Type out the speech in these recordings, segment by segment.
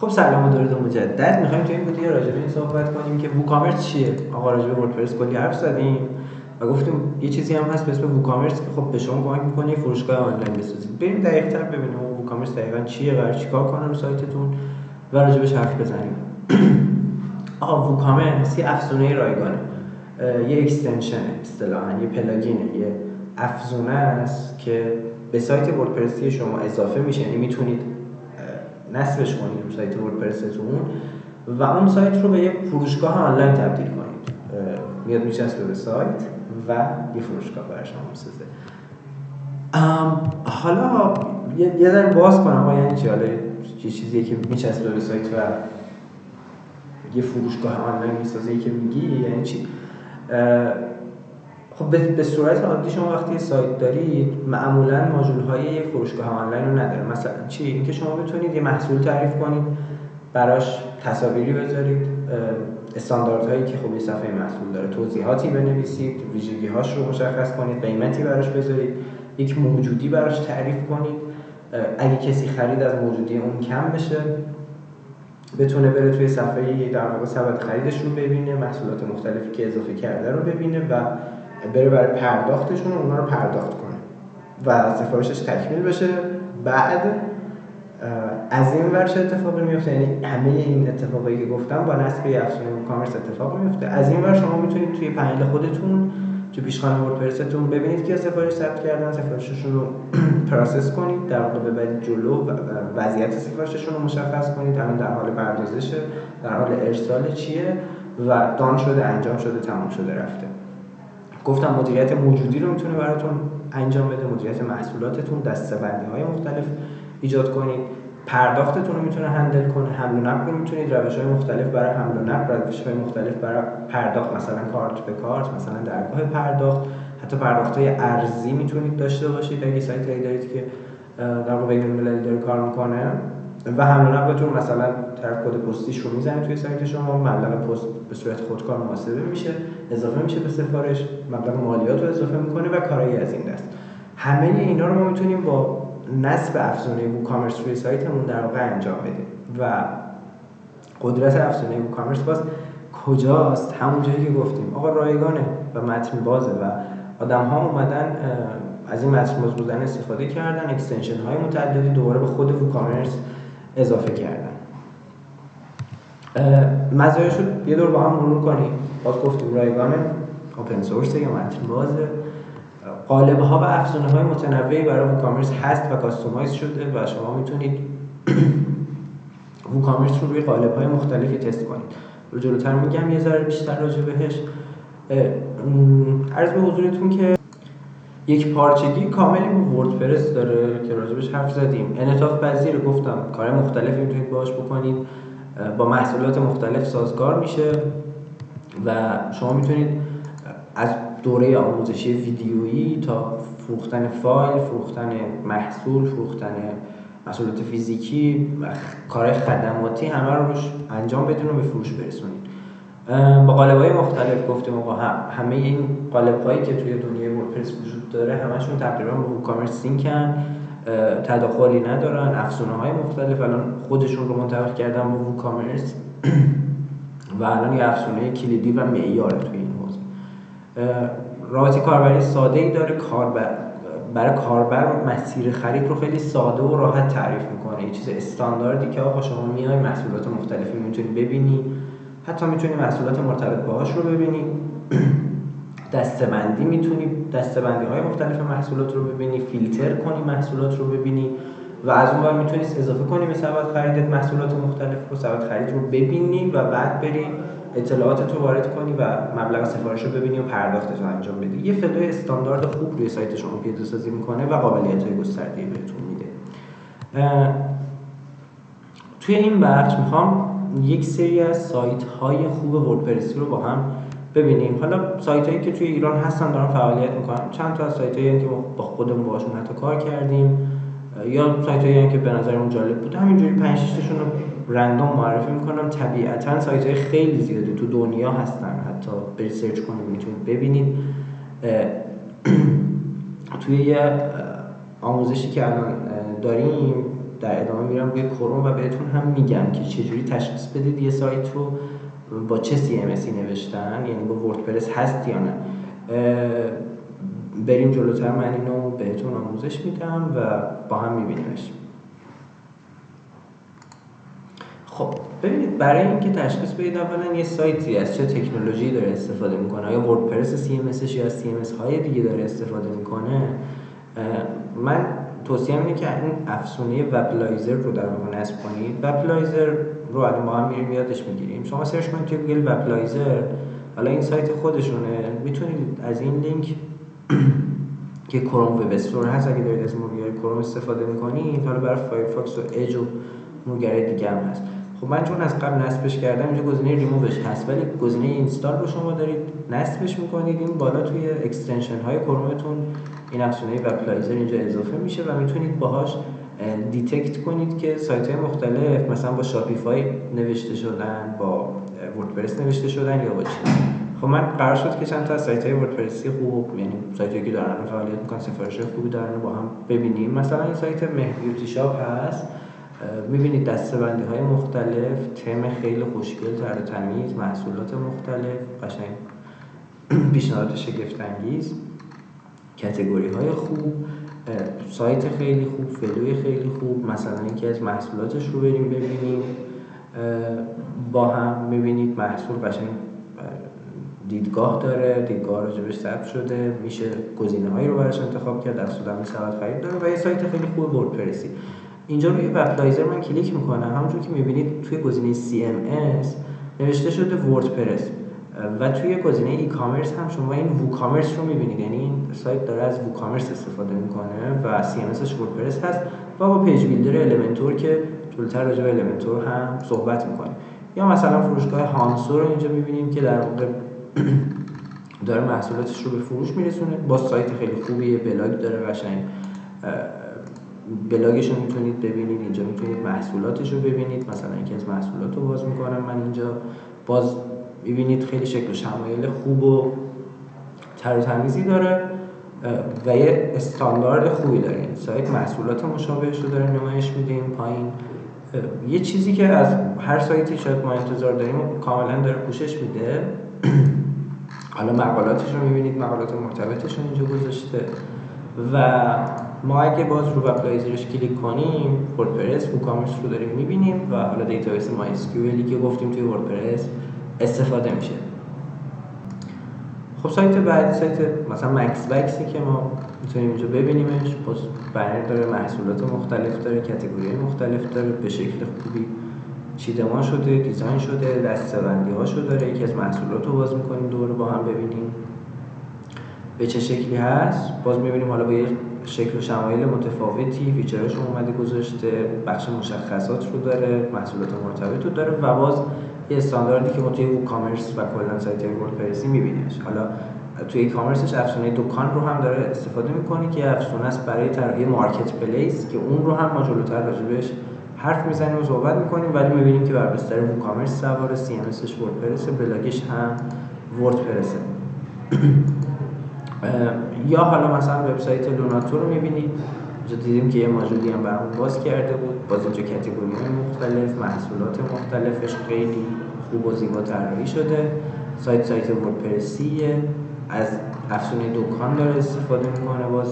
خب سلام و درود مجدد. میخوایم تو این ویدیو راجع به این صحبت کنیم که ووکامرس چیه. آقا راجع به وردپرس کلی حرف زدیم و گفتیم یه چیزی هم هست به اسم ووکامرس که خب به شما کمک می‌کنه فروشگاه آنلاین بسازید. بریم دقیق‌تر ببینیم ووکامرس دقیقاً چیه، قرار چیکار کنه رو سایتتون و راجع بهش حرف بزنیم. آقا ووکامرس یه افزونه رایگانه، یه اکستنشن، اصطلاحاً یه پلاگینه، یه افزونه است که به سایت وردپرسی شما اضافه میشه. یعنی میتونید نصبش کنید رو سایت وردپرستون و اون سایت رو به یه فروشگاه آنلاین تبدیل کنید. میاد میچسبه به سایت و یه فروشگاه برای شما میسازه. حالا یه ذره باز کنم آقا یعنی چی؟ حالا یه چیزیه که میچسبه به سایت و یه فروشگاه آنلاین میسازه که میگی یعنی چی؟ خب به صورت عادی شما وقتی سایت دارید معمولا ماژول‌های یه فروشگاه آنلاین رو نداره. مثلا چی؟ اینکه شما بتونید یه محصول تعریف کنید، براش تصاویری بذارید، استانداردهایی که خب یه صفحه محصول داره، توضیحاتی بنویسید، ویژگی‌هاش رو مشخص کنید، قیمتی براش بذارید، یک موجودی براش تعریف کنید، اگه کسی خرید از موجودی اون کم بشه بتونه بره توی صفحه در واقع سبد خریدش رو ببینه، محصولات مختلفی که اضافه کرده رو ببینه و بره برای پرداختشون اونا رو پرداخت کنه و سفارشش تکمیل بشه. بعد از این ور چه اتفاقی میفته؟ یعنی همه این اتفاقایی که گفتم با نصب افزونه ووکامرس اتفاق میفته. از این ور شما میتونید توی پنل خودتون تو پیشخوان وردپرستون ببینید که سفارش ثبت کردن، سفارششون رو پروسس کنید، در واقع ببرید جلو و وضعیت سفارششون رو مشخص کنید، الان در حال پردازشه، در حال ارسال چیه و دان شده، انجام شده، تموم شده، رفته. گفتم مدیریت موجودی رو میتونه براتون انجام بده، مدیریت محصولاتتون، دسته‌بندی‌های مختلف ایجاد کنید، پرداختتون رو میتونه هندل کنه، حمل و نقل رو میتونید روش‌های مختلف برای حمل و نقل، روش‌های مختلف برای پرداخت، مثلا کارت به کارت، مثلا درگاه پرداخت، حتی پرداخت‌های ارزی میتونید داشته باشید اگه سایتی دارید که در واقع بین‌المللی داره کار میکنه و حمل و نقلتون مثلا طرف کد پستیش رو میزنه توی سایت شما، مبلغ پست به صورت خودکار محاسبه میشه، اضافه میشه به سفارش، مبلغ مالیات رو اضافه میکنه و کارایی از این دست. همه اینا رو ما میتونیم با نصب افزونه ووکامرس روی سایتمون در واقع انجام بدیم. و قدرت افزونه ووکامرس باز کجاست؟ همون جایی که گفتیم آقا رایگانه و متن بازه و آدم‌ها اومدن از این متن باز بودن استفاده کردن، اکستنشن های متعددی دوباره به خود ووکامرس اضافه کردن. مزایاشو یه دور با هم مرور کنیم. باز گفتیم رایگانه، اوپن سورس یا متن بازه، قالب‌ها و افزونه‌های متنوعی برای ووکامرس هست و کاستومایز شده و شما میتونید ووکامرس رو روی قالب‌های مختلفی تست کنید. رو جلوتر میگم یه ذره بیشتر راجع بهش. عرض به حضورتون که یک پارچگی کاملی با وردپرس داره که راجبش حرف زدیم. انعطاف پذیر، گفتم کار مختلفی میتونید باهاش بکنید، با محصولات مختلف سازگار میشه و شما میتونید از دوره آموزشی ویدیویی تا فروختن فایل، فروختن محصول، فروختن محصولات فیزیکی و کارهای خدماتی همه رو روش انجام بدین و به فروش برسونید. با قالب‌های مختلف گفتیم آقا همه این قالب‌هایی که توی دنیای وردپرس وجود داره همشون تقریبا با ووکامرس سینکن، تداخلی ندارن، افزونه‌های مختلف الان خودشون رو منطبق کردن با ووکامرس و الان یه افزونه کلیدی و معیاره توی این حوزه. رابطه کاربری ساده‌ای داره، برای کاربر مسیر خرید رو خیلی ساده و راحت تعریف میکنه. یه چیز استانداردی که آقا شما میای محصولات مختلفی میتونی ببینی، حتی میتونی محصولات مرتبط باهاش رو ببینی، دسته‌بندی میتونی دسته‌بندی‌های مختلف محصولات رو ببینی، فیلتر کنی محصولات رو ببینی و از اون ور میتونی اضافه کنی به سبد خریدت محصولات مختلف رو، سبد خرید رو ببینی و بعد بری اطلاعات رو وارد کنی و مبلغ سفارش رو ببینی و پرداختش رو انجام بدی. یه فضای استاندارد خوب روی سایت شما پیاده سازی میکنه و قابلیت‌های گسترده‌ای بهتون میده. توی این بخش میخوام یک سری از سایت‌های خوب وردپرسی رو با هم ببینیم. حالا سایت‌هایی که توی ایران هستن دارن فعالیت میکنن، چند تا از سایت‌هایی که ما با خودمون باهاشون حتی کار کردیم یا سایت‌هایی که به نظرمون جالب بود، همینجوری 5 6 تاشون رو رندوم معرفی میکنم. طبیعتاً سایت‌های خیلی زیادی تو دنیا هستن، حتی برید سرچ کنید میتونید ببینید. توی یه آموزشی که الان داریم در ادامه میرم روی کروم و بهتون هم میگم که چجوری تشخیص بدید یه سایت رو با چه CMSی نوشتن، یعنی با وردپرس هست یا نه. بریم جلوتر، من اینو بهتون آموزش میدم و با هم میبینیمش. خب ببینید، برای اینکه تشخیص بدید اولا یه سایتی از چه تکنولوژی داره استفاده میکنه، آیا وردپرس CMSش یا از CMS های دیگه داره استفاده میکنه، من توصیه‌ام اینه که این افزونه وبلایزر رو در واقع نصب کنید. وبلایزر رو الان با هم میریم یادش میگیریم. شما سرچ کنید توی گوگل وبلایزر، حالا این سایت خودشونه، میتونید از این لینک که کروم وب استور هست اگه دارید از مرورگر کروم استفاده میکنید، حالا برای فایرفاکس و اج و مرورگر دیگه هم هست. خب من چون از قبل نصبش کردم اینجا گزینه ریمووش هست، ولی گزینه اینستال رو شما دارید نصبش میکنید، این بالا توی اکستنشن های کرومتون این افزونه وبلایزر اینجا اضافه میشه و میتونید باهاش دیتکت کنید که سایت های مختلف مثلا با شاپیفای نوشته شدن، با وردپرس نوشته شدن یا با چی. خب من قرار شد که چند تا از سایت های وردپرسی خوب، یعنی سایت هایی که دارن فعالیت میکنن، سفارش خوبی دارن، با هم ببینیم. مثلا این سایت مهبیوتی شاپ هست، میبینید دسته‌بندی های مختلف، تم خیلی خوشگل، تر و تمیز، محصولات مختلف، قشنگ پیشنهاد شگفت انگیز، کاتگوری های خوب، سایت خیلی خوب، فلوی خیلی خوب. مثلا اینکه از محصولاتش رو بریم ببینیم با هم، میبینید محصول قشنگ دیدگاه داره، دیدگاه راجبش ثبت شده، میشه گزینه هایی رو براش انتخاب کرد، افزوده ثبت خرید داره و یه سایت خیلی خوب وردپرسی. اینجا روی وبلایزر من کلیک میکنم، همونجور که میبینید توی گزینه CMS نوشته شده وردپرس و توی گزینه ای کامرس هم شما این ووکامرس رو میبینید، یعنی این سایت داره از ووکامرس استفاده میکنه و CMSش وردپرس هست و با پیج بیلدر المنتور که جلوتر راجع به المنتور هم صحبت میکنه. یا مثلا فروشگاه هانسو رو اینجا میبینیم که در واقع داره محصولاتش رو به فروش میرسونه، با سایت خیلی خوبیه، بلاگ داره قشنگ، بلاگش رو میتونید ببینید، اینجا میتونید محصولاتش رو ببینید. مثلا یکی از محصولات رو باز میکنم من اینجا، باز میبینید خیلی شکل و شمایل خوب و تر و تمیزی داره و یه استاندارد خوبی داره. این سایت محصولات مشابهش رو داره نمایش میده این پایین. یه چیزی که از هر سایتی شاید ما انتظار داریم و کاملا داره پوشش میده. حالا مقالاتش رو میبینید، مقالات مرتبطش رو اینجا گذاشته و ما اگه باز رو وبلایزرش کلیک کنیم، وردپرس ووکامرس رو داریم میبینیم و حالا دیتابیس MySQL که گفتیم توی وردپرس استفاده میشه. خب سایت بعد، سایت مثلا مکس بکسی که ما میتونیم اینجا ببینیمش، باز بنر داره، محصولات مختلف داره، کاتگوری مختلف داره، به شکل خوبی چیدمان شده، دیزاین شده، دسته‌بندی هاشو داره. یکی از محصولات رو باز میکنیم دوباره با هم ببینیم به چه شکلی هست. باز میبینیم حالا با یه شکل و شمایل متفاوتی، فیچرهاش رو اومده گذاشته، بخش مشخصات رو داره، محصولات مرتبط رو داره و باز یه استانداردی که ما توی ووکامرس و کلا سایت‌های وردپرسی می‌بینیمش. حالا توی ای کامرسش افزونه دکان رو هم داره استفاده می‌کنه که افزونه است برای طراحی مارکت پلیس که اون رو هم ما جلوتر راجبش حرف میزنیم و صحبت می‌کنیم، ولی می‌بینیم که بر بستر ووکامرس سوار، CMSش وردپرس، بلاگش هم وردپرسه. یا حالا مثلا وبسایت لوناتو رو می‌بینید، اینجا دیدیم که یه ماژولی هم برامون باز کرده بود، باز اینجا کاتگوری‌های مختلف، محصولات مختلفش خیلی خوب و زیبا طراحی شده. سایت وردپرسیه، از افزونه دکان داره استفاده میکنه، باز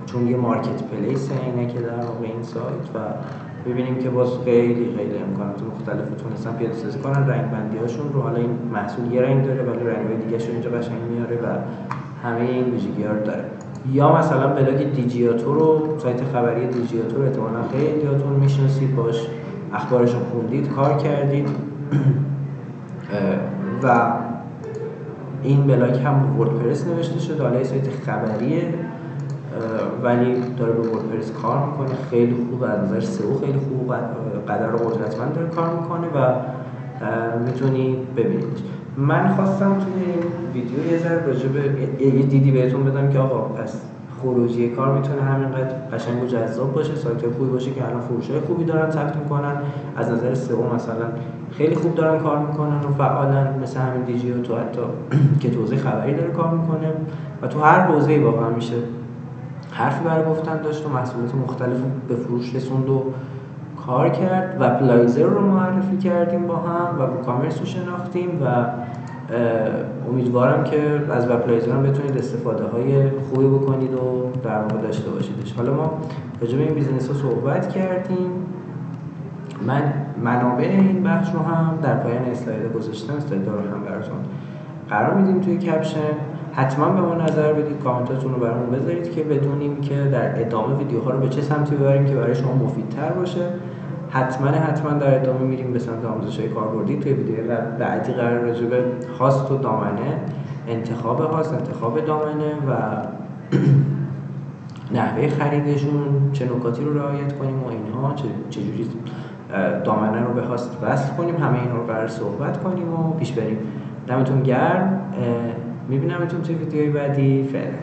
چون یه مارکت پلیس اینه که در واقع این سایت و ببینیم که باز خیلی امکانات مختلف تونستن پیاده سازی کنن. رنگ بندی هاشون رو، حالا این محصول یه رنگ داره ولی رنگ‌های دیگه‌ش رو اینجا قشنگ میاره و همه این ویژگی‌ها رو داره. یا مثلا بلاگ دیجیاتور رو، سایت خبری دیجیاتور احتمالاً خیلیاتون میشناسید، باش اخبارش رو خوندید، کار کردید و این بلاگ هم وردپرس نوشته شده. حالا سایت خبریه ولی داره به وردپرس کار میکنه، خیلی خوبه از نظر سئو، خیلی خوب، قدر و قدرتمند داره کار میکنه و میتونید ببینید. من خواستم توی این ویدیو یه ذره راجع به یه دیدی بهتون بدم که آقا پس خروجی کار میتونه همینقدر قشنگ و جذاب باشه، سایت خوبی باشه که الان فروشای خوبی دارن ثبت میکنن، از نظر سئو مثلا خیلی خوب دارن کار میکنن و فعالن، مثل همین دیجی تو حتی که تو حوزه خبری داره کار میکنه و تو هر حوزه‌ای واقعا میشه حرفی برای گفتن داشت و محصولات مختلف به فروش رسوند و کار کرد. و پلایزر رو معرفی کردیم با هم و ووکامرس رو شناختیم و امیدوارم که از وبلایزر هم بتونید استفاده های خوبی بکنید و در واقع داشته باشیدش. حالا ما راجع به این بیزنس ها صحبت کردیم. من منابع این بخش رو هم در پایان اسلاید گذاشتم، اسلایدها رو هم براتون قرار میدیم توی کپشن. حتما به ما نظر بدید، کامنتاتون رو برامون بذارید که بدونیم که در ادامه ویدیوها رو به چه سمتی ببریم که برای شما مفیدتر باشه. حتما در ادامه میریم به سمت آموزش‌های کاربردی. توی ویدیو بعدی قرار راجع به هاست و دامنه، انتخاب هاست، انتخاب دامنه و نحوه خریدشون، چه نکاتی رو رعایت کنیم و اینها، چجوری دامنه رو به هاست وصل کنیم، همه اینا رو قرار صحبت کنیم و پیش بریم. دمتون گرم، میبینمتون توی ویدیوهای بعدی. فعلا